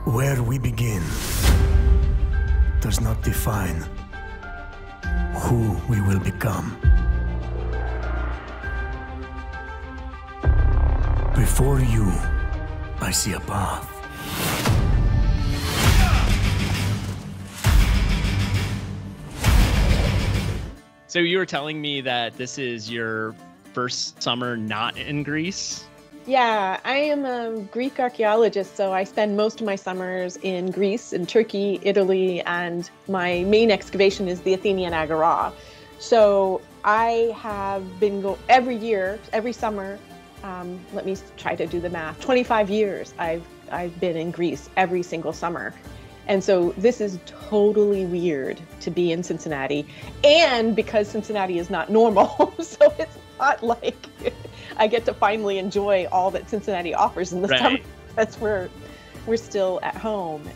Where we begin does not define who we will become. Before you, I see a path. So you were telling me that this is your first summer not in Greece? Yeah, I am a Greek archaeologist, so I spend most of my summers in Greece, in Turkey, Italy, and my main excavation is the Athenian Agora. So I have been every year, every summer. Let me try to do the math. 25 years I've been in Greece every single summer. And so this is totally weird to be in Cincinnati. And because Cincinnati is not normal, so it's not like I get to finally enjoy all that Cincinnati offers in the summer. That's where we're still at home.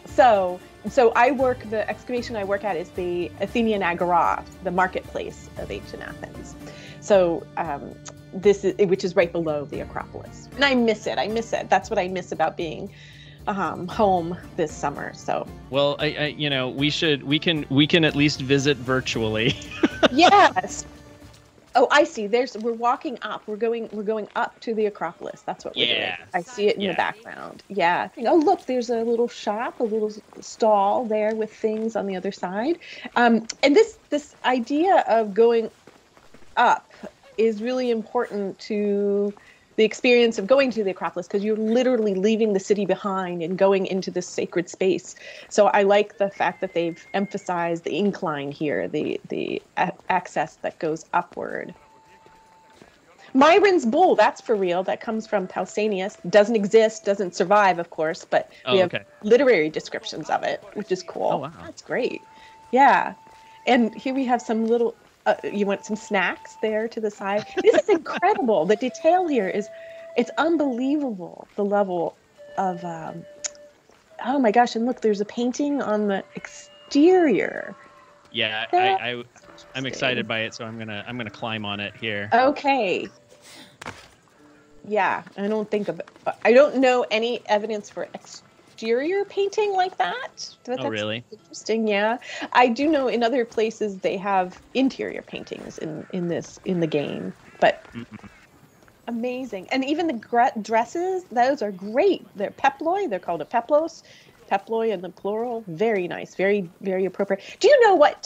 So the excavation I work at is the Athenian Agora, the marketplace of ancient Athens. So which is right below the Acropolis. And I miss it. That's what I miss about being home this summer. So well, we can at least visit virtually. Yes. Oh, I see. We're walking up. We're going up to the Acropolis. That's what we're doing. I see it in the background. Yeah. Oh, look, there's a little shop, a little stall there with things on the other side. And this idea of going up is really important to the experience of going to the Acropolis, because you're literally leaving the city behind and going into this sacred space. So I like the fact that they've emphasized the incline here, the access that goes upward. Myron's bull, that's for real. That comes from Pausanias. Doesn't exist, doesn't survive, of course, but we have literary descriptions of it, which is cool. Oh, wow. That's great. Yeah. And here we have some little... you want some snacks there to the side. This is incredible. The detail here it's unbelievable. The level of, oh my gosh. And look, there's a painting on the exterior. Yeah, I'm excited by it. So I'm going to climb on it here. Okay. Yeah. I don't know any evidence for exterior painting like that. That's really? Interesting. Yeah, I do know in other places they have interior paintings in the game, but amazing. And even the dresses, those are great. They're peploi. They're called a peplos. Peploi in the plural. Very nice. Very, very appropriate. Do you know what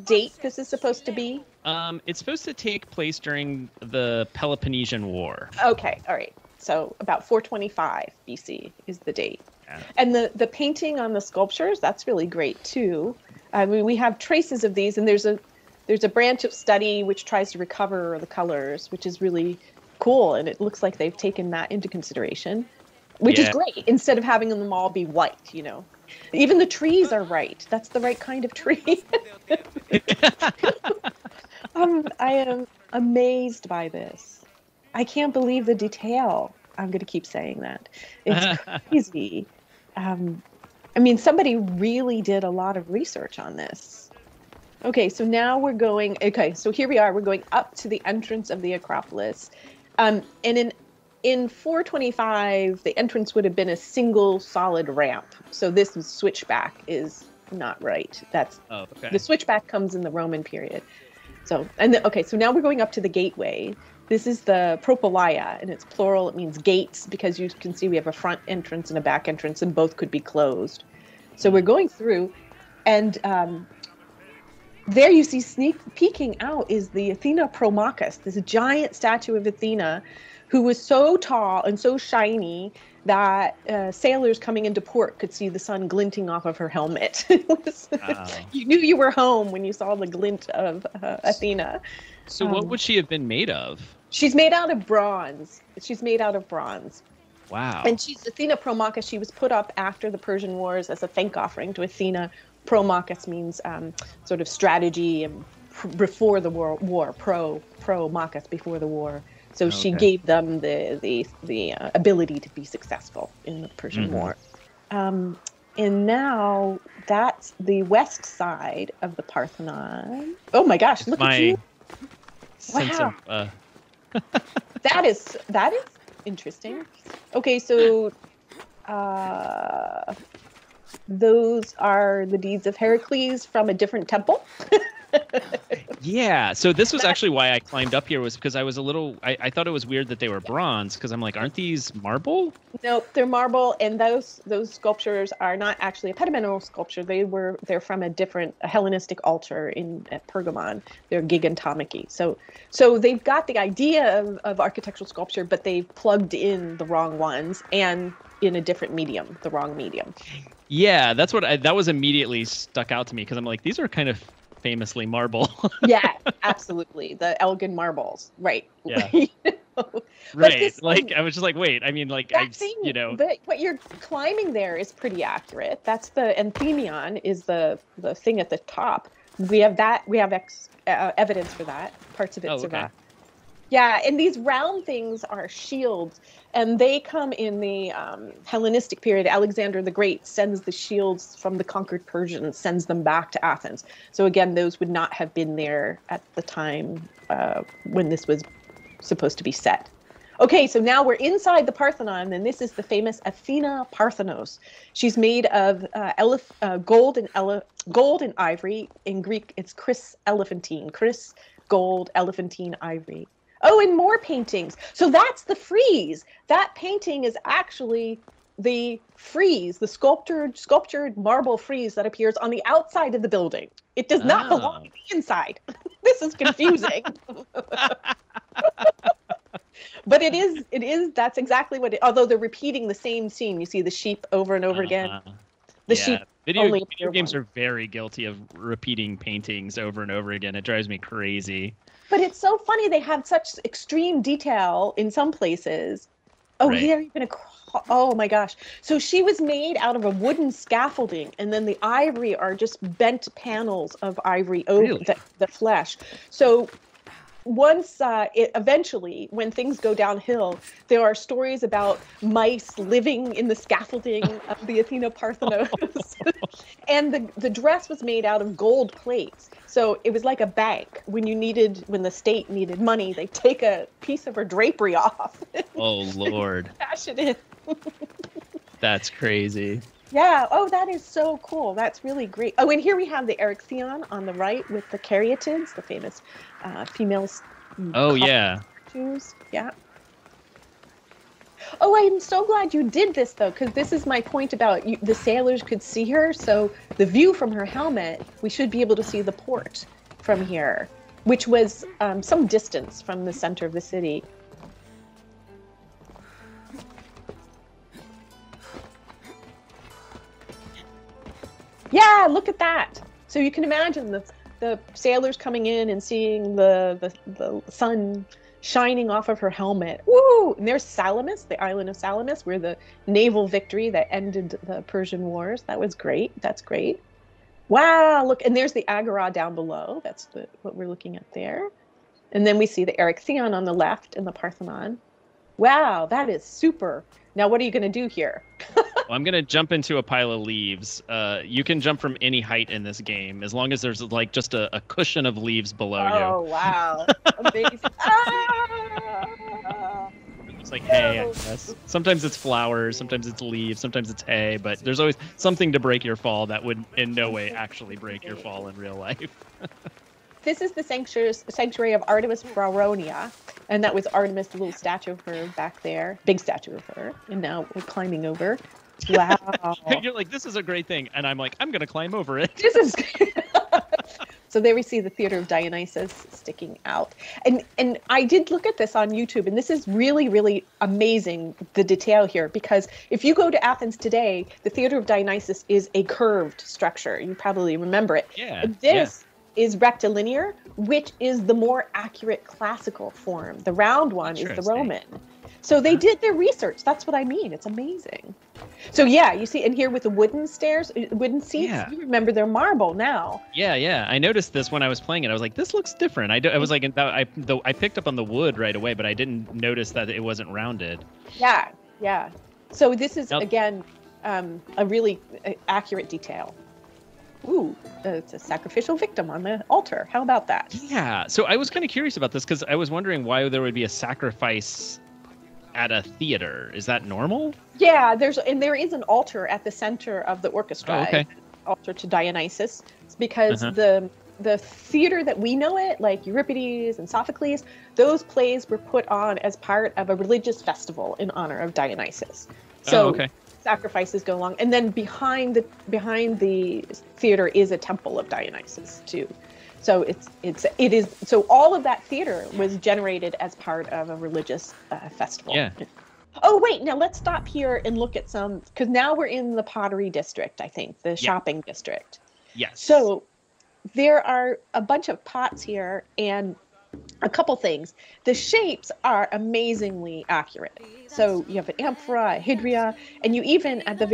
date this is supposed to be? It's supposed to take place during the Peloponnesian War. Okay. All right. So about 425 BC is the date. Yeah. And the painting on the sculptures, that's really great too. I mean, we have traces of these, and there's a branch of study which tries to recover the colors, which is really cool. And it looks like they've taken that into consideration, which is great, instead of having them all be white, Even the trees are right. That's the right kind of tree. I am amazed by this. I can't believe the detail. I'm going to keep saying that. It's crazy. I mean, somebody really did a lot of research on this. Okay, so now we're going... Okay, so here we are. We're going up to the entrance of the Acropolis. And in 425, the entrance would have been a single solid ramp. So this switchback is not right. The switchback comes in the Roman period. So now we're going up to the gateway. This is the propylaea, and it's plural. It means gates, because you can see we have a front entrance and a back entrance, and both could be closed. So we're going through, and there you see sneak peeking out is the Athena Promachus, this giant statue of Athena, who was so tall and so shiny that sailors coming into port could see the sun glinting off of her helmet. You knew you were home when you saw the glint of Athena. So what would she have been made of? She's made out of bronze. Wow. And she's Athena Promachus. She was put up after the Persian Wars as a thank offering to Athena. Promachus means sort of strategy and before the war. Pro-Machus, before the war. So she gave them the ability to be successful in the Persian War. And now that's the west side of the Parthenon. Oh my gosh, look at you. Wow. That is interesting. Okay, so those are the deeds of Heracles from a different temple. Yeah, so this was actually why I climbed up here, was because I was a little, I thought it was weird that they were bronze, because I'm like, aren't these marble? Nope, they're marble, and those sculptures are not actually a pediment sculpture. They're from a Hellenistic altar at Pergamon. They're gigantomachy. So they've got the idea of architectural sculpture, but they've plugged in the wrong ones and in a different medium, the wrong medium. Yeah, that was immediately stuck out to me, because I'm like, these are kind of famously marble. Yeah, absolutely. The Elgin marbles. Right. Yeah. Right. Like, I was just like, wait, I mean, like, But what you're climbing there is pretty accurate. That's Enthemion is the thing at the top. We have that. We have evidence for that. Parts of it survive. Okay. Yeah, and these round things are shields, and they come in the Hellenistic period. Alexander the Great sends the shields from the conquered Persians, sends them back to Athens. So again, those would not have been there at the time when this was supposed to be set. Okay, so now we're inside the Parthenon, and this is the famous Athena Parthenos. She's made of gold and ivory. In Greek, it's Chryс elephantine. Chryss, gold, elephantine, ivory. Oh, and more paintings. So that's the frieze. That painting is actually the frieze, the sculptured marble frieze that appears on the outside of the building. It does not belong to the inside. This is confusing. But it is, that's exactly what although they're repeating the same scene. You see the sheep over and over again. The sheep Video games are very guilty of repeating paintings over and over again. It drives me crazy. But it's so funny. They have such extreme detail in some places. Oh, right. Here even oh my gosh. So she was made out of a wooden scaffolding, and then the ivory are just bent panels of ivory over the flesh. So once eventually, when things go downhill, there are stories about mice living in the scaffolding of the Athena Parthenos. And the dress was made out of gold plates. So it was like a bank. When the state needed money, they take a piece of her drapery off. Oh, Lord. Cash it in. That's crazy. Yeah. Oh, that is so cool. That's really great. Oh, and here we have the Eryxion on the right with the caryatids, the famous females. Oh, yeah. Shoes. Yeah. Oh, I'm so glad you did this, though, because this is my point about the sailors could see her. So the view from her helmet, we should be able to see the port from here, which was some distance from the center of the city. Yeah, look at that. So you can imagine the sailors coming in and seeing the sun shining off of her helmet. Woo! And there's Salamis, the island of Salamis, where the naval victory that ended the Persian Wars. That was great. That's great. Wow, look, and there's the Agora down below. That's what we're looking at there. And then we see the Eryxion on the left and the Parthenon. Wow, that is super. Now, what are you going to do here? Well, I'm going to jump into a pile of leaves. You can jump from any height in this game, as long as there's like just a cushion of leaves below you. Oh, wow. Amazing. It's like hay, I guess. Sometimes it's flowers, sometimes it's leaves, sometimes it's hay, but there's always something to break your fall that would in no way actually break your fall in real life. This is the sanctuary of Artemis Brauronia, and that was Artemis, the little statue of her back there, big statue of her, and now we're climbing over. Wow. You're like, this is a great thing, and I'm like, I'm going to climb over it. This is So there we see the Theater of Dionysus sticking out. And I did look at this on YouTube, and this is really, really amazing, the detail here, because if you go to Athens today, the Theater of Dionysus is a curved structure. You probably remember it. Yeah. And this is rectilinear, which is the more accurate classical form. The round one is the Roman. So they did their research. That's what I mean. It's amazing. So yeah, you see, and here with the wooden stairs, wooden seats, you remember they're marble now. Yeah. I noticed this when I was playing it. I was like, this looks different. I was like, I picked up on the wood right away, but I didn't notice that it wasn't rounded. Yeah. So this is, again, a really accurate detail. Ooh, it's a sacrificial victim on the altar. How about that? Yeah. So I was kind of curious about this because I was wondering why there would be a sacrifice at a theater. Is that normal? Yeah, there is an altar at the center of the orchestra. Oh, okay. Altar to Dionysus. It's because the theater that we know it, like Euripides and Sophocles, those plays were put on as part of a religious festival in honor of Dionysus. So sacrifices go along, and then behind the theater is a temple of Dionysus too. So it is so all of that theater was generated as part of a religious festival. Yeah. Oh wait, now let's stop here and look at some, because now we're in the Pottery District, I think, the shopping district. Yes. So there are a bunch of pots here and a couple things. The shapes are amazingly accurate. So you have an amphora, a hydria, and you even on the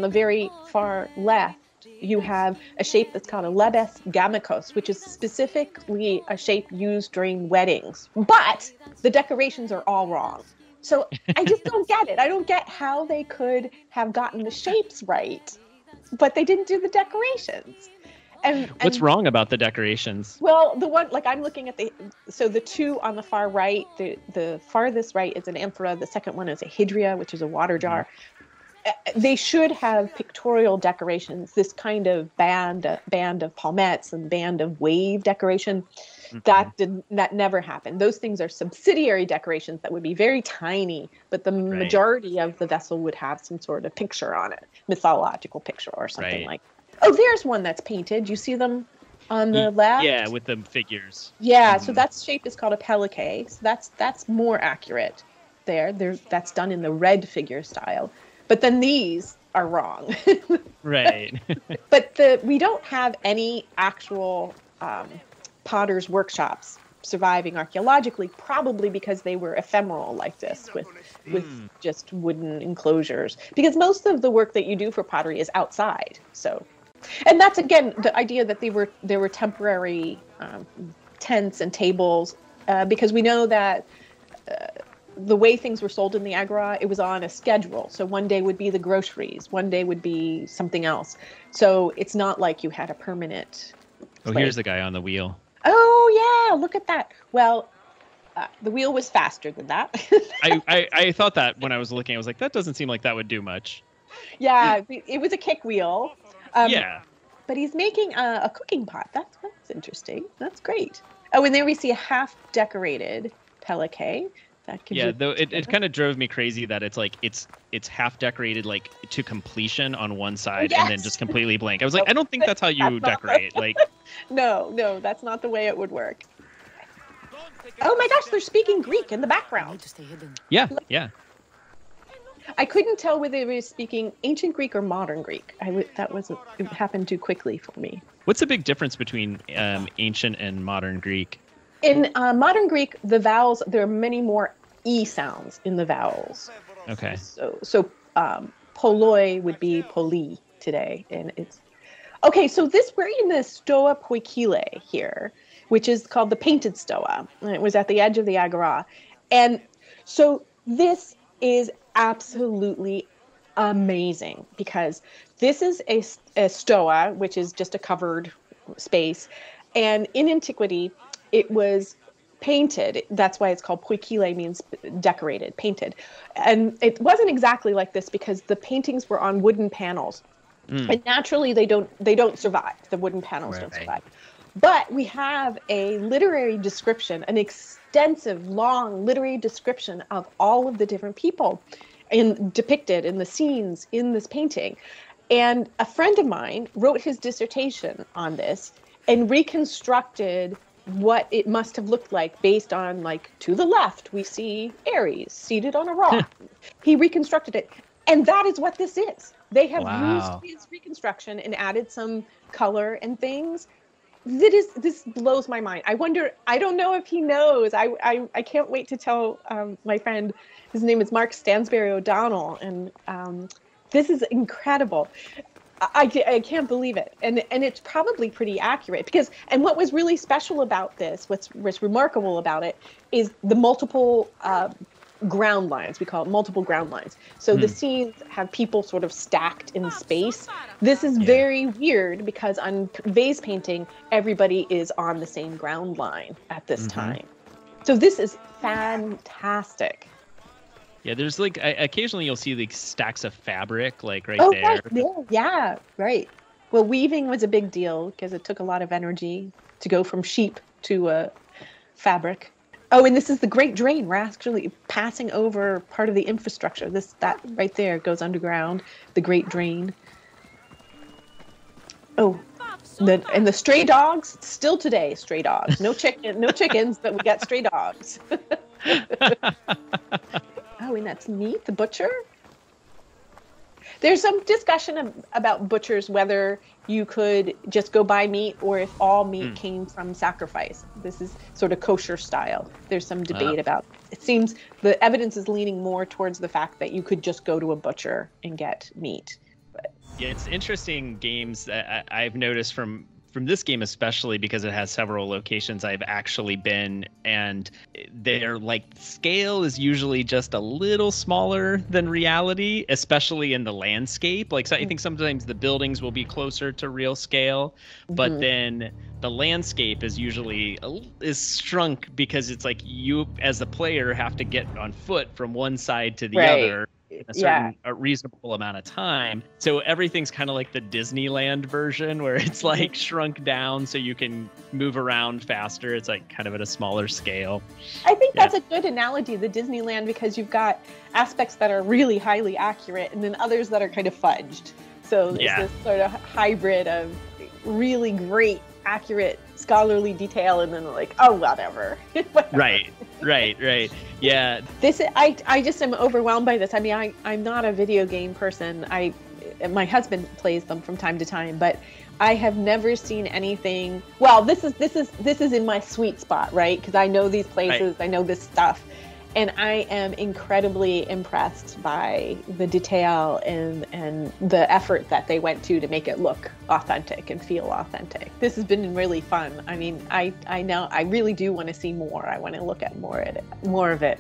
very far left, you have a shape that's called a lebes gamikos, which is specifically a shape used during weddings. But the decorations are all wrong. So I just don't get it. I don't get how they could have gotten the shapes right, but they didn't do the decorations. And what's wrong about the decorations? Well, the one, like I'm looking at the two on the far right, the farthest right is an amphora. The second one is a hydria, which is a water jar. They should have pictorial decorations, this kind of band of palmettes and band of wave decoration. That never happened. Those things are subsidiary decorations that would be very tiny, but the majority of the vessel would have some sort of picture on it, mythological picture or something like that. Oh, there's one that's painted. You see them on the left? Yeah, with the figures. Yeah, so that shape is called a pelique. So that's more accurate there. That's done in the red figure style. But then these are wrong. Right. But we don't have any actual potter's workshops surviving archaeologically, probably because they were ephemeral like this with just wooden enclosures. Because most of the work that you do for pottery is outside. So, and that's again the idea that there were temporary tents and tables because we know that the way things were sold in the agora, it was on a schedule. So one day would be the groceries, one day would be something else. So it's not like you had a permanent place. Here's the guy on the wheel. Oh yeah, look at that. Well, the wheel was faster than that. I thought that when I was looking, I was like, that doesn't seem like that would do much. Yeah, it was a kick wheel. Yeah. But he's making a cooking pot. That's interesting. That's great. Oh, and there we see a half decorated pelique. Though it kind of drove me crazy that it's like it's half decorated like to completion on one side and then just completely blank. I was like, I don't think that's how you decorate. Like, no, that's not the way it would work. Oh my gosh, they're speaking Greek in the background. Yeah. I couldn't tell whether they were speaking ancient Greek or modern Greek. It happened too quickly for me. What's the big difference between ancient and modern Greek? In modern Greek, the vowels, there are many more E sounds in the vowels. Okay. So poloi would be poli today. And it's okay. So we're in the Stoa Poikile here, which is called the painted Stoa. And it was at the edge of the agora. And so this is absolutely amazing because this is a Stoa, which is just a covered space. And in antiquity, it was painted. That's why it's called poikile, means decorated, painted. And it wasn't exactly like this because the paintings were on wooden panels. And naturally they don't survive. The wooden panels don't survive. But we have a literary description, an extensive, long literary description of all of the different people depicted in the scenes in this painting. And a friend of mine wrote his dissertation on this and reconstructed what it must have looked like based on, like, to the left, we see Ares seated on a rock. He reconstructed it. And that is what this is. They have used his reconstruction and added some color and things. This blows my mind. I don't know if he knows. I can't wait to tell my friend, his name is Mark Stansberry O'Donnell. And this is incredible. I can't believe it. And it's probably pretty accurate and what was really special about this, what's remarkable about it is the multiple ground lines. We call it multiple ground lines. So the scenes have people sort of stacked in space. This is very weird because on vase painting, everybody is on the same ground line at this time. So this is fantastic. Yeah, there's like occasionally you'll see like stacks of fabric like right Oh, there. right there. Yeah, right. Well, weaving was a big deal because it took a lot of energy to go from sheep to fabric. Oh, and this is the Great Drain. We're actually passing over part of the infrastructure. That right there goes underground. The Great Drain. Oh, and the stray dogs still today. Stray dogs. No chickens, but we got stray dogs. Oh, and that's neat. The butcher. There's some discussion about butchers, whether you could just go buy meat or if all meat came from sacrifice. This is sort of kosher style. There's some debate about it. It seems the evidence is leaning more towards the fact that you could just go to a butcher and get meat. But yeah, it's interesting games that I've noticed from this game, especially because it has several locations I've actually been, and their like scale is usually just a little smaller than reality, especially in the landscape. Like, so I think sometimes the buildings will be closer to real scale, but then the landscape is usually shrunk because it's like you as the player have to get on foot from one side to the other in a certain a reasonable amount of time. So everything's kind of like the Disneyland version where it's like shrunk down so you can move around faster. It's like kind of at a smaller scale. I think that's a good analogy, the Disneyland, because you've got aspects that are really highly accurate and then others that are kind of fudged. So it's this sort of hybrid of really great, accurate, scholarly detail and then like, oh, whatever. Right. Yeah. I just am overwhelmed by this. I mean, I'm not a video game person. My husband plays them from time to time, but I have never seen anything. Well, this is in my sweet spot, right? Because I know these places, I know this stuff, and I am incredibly impressed by the detail and the effort that they went to make it look authentic and feel authentic. This has been really fun. I mean, I know I really do want to see more. I want to look at more of it.